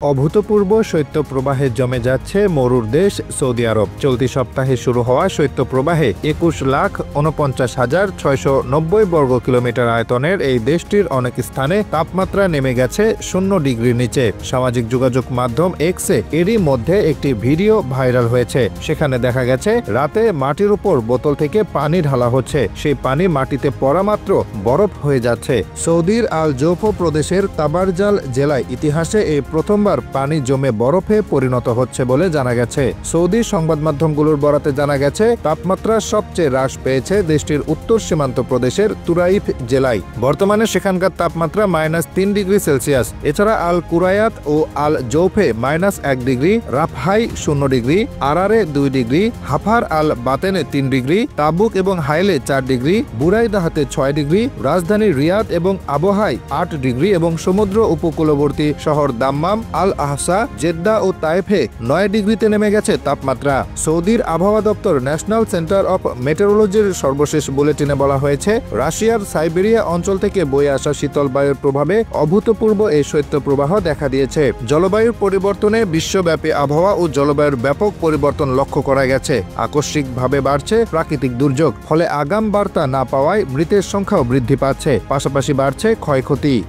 অভূতপূর্ব শৈত্যপ্রবাহে জমে যাচ্ছে মরুর দেশ সৌদি আরব। চলতি সপ্তাহে শুরু হওয়া শৈত্যপ্রবাহে ২১,৪৯,৬৯০ বর্গ কিলোমিটার আয়তনের এই দেশটির অনেক স্থানে তাপমাত্রা নেমে গেছে 0 ডিগ্রির নিচে। সামাজিক যোগাযোগ মাধ্যম এক্সে এরই মধ্যে একটি ভিডিও ভাইরাল হয়েছে। সেখানে দেখা গেছে রাতে মাটির উপর বোতল থেকে পানি ঢালা হচ্ছে, সেই পানি মাটিতে পড়া মাত্র বরফ হয়ে যাচ্ছে। সৌদির আল জৌফ প্রদেশের তাবারজাল জেলায় ইতিহাসে এই প্রথম পানি জমে বরফে পরিণত হচ্ছে বলে জানা গেছে। সৌদি সংবাদ মাধ্যমগুলোর বরাতে জানা গেছে তাপমাত্রা সবচেয়ে হ্রাস পেয়েছে দেশটির উত্তর সীমান্ত প্রদেশের তুরাইফ জেলায়। বর্তমানে সেখানকার তাপমাত্রা -3 ডিগ্রি সেলসিয়াস। এছাড়া আল কুরায়াত ও আল জৌফে -1 ডিগ্রি, রাফহাই 0 ডিগ্রি, আরারে 2 ডিগ্রি, হাফার আল বাতেনে 3 ডিগ্রি, তাবুক এবং হাইলে 4 ডিগ্রি, বুরাইদাহাতে 6 ডিগ্রি, রাজধানী রিয়াদ এবং আবহাই 8 ডিগ্রি এবং সমুদ্র উপকূলবর্তী শহর দাম্মাম, আল আহসা, জেদ্দা ও তায়েফে 9 ডিগ্রিতে নেমে গেছে তাপমাত্রা। সৌদির আবহাওয়া দপ্তর ন্যাশনাল সেন্টার অফ মেটেরোলজির সর্বশেষ বুলেটিনে বলা হয়েছে, রাশিয়ার সাইবেরিয়া অঞ্চল থেকে বয়ে আসা শীতল বায়ুর প্রভাবে অভূতপূর্ব এই শৈত্যপ্রবাহ দেখা দিয়েছে। জলবায়ুর পরিবর্তনে বিশ্বব্যাপী আবহাওয়া ও জলবায়ুর ব্যাপক পরিবর্তন লক্ষ্য করা গেছে। আকস্মিকভাবে বাড়ছে প্রাকৃতিক দুর্যোগ, ফলে আগাম বার্তা না পাওয়ায় মৃতের সংখ্যাও বৃদ্ধি পাচ্ছে, পাশাপাশি বাড়ছে ক্ষয়ক্ষতি।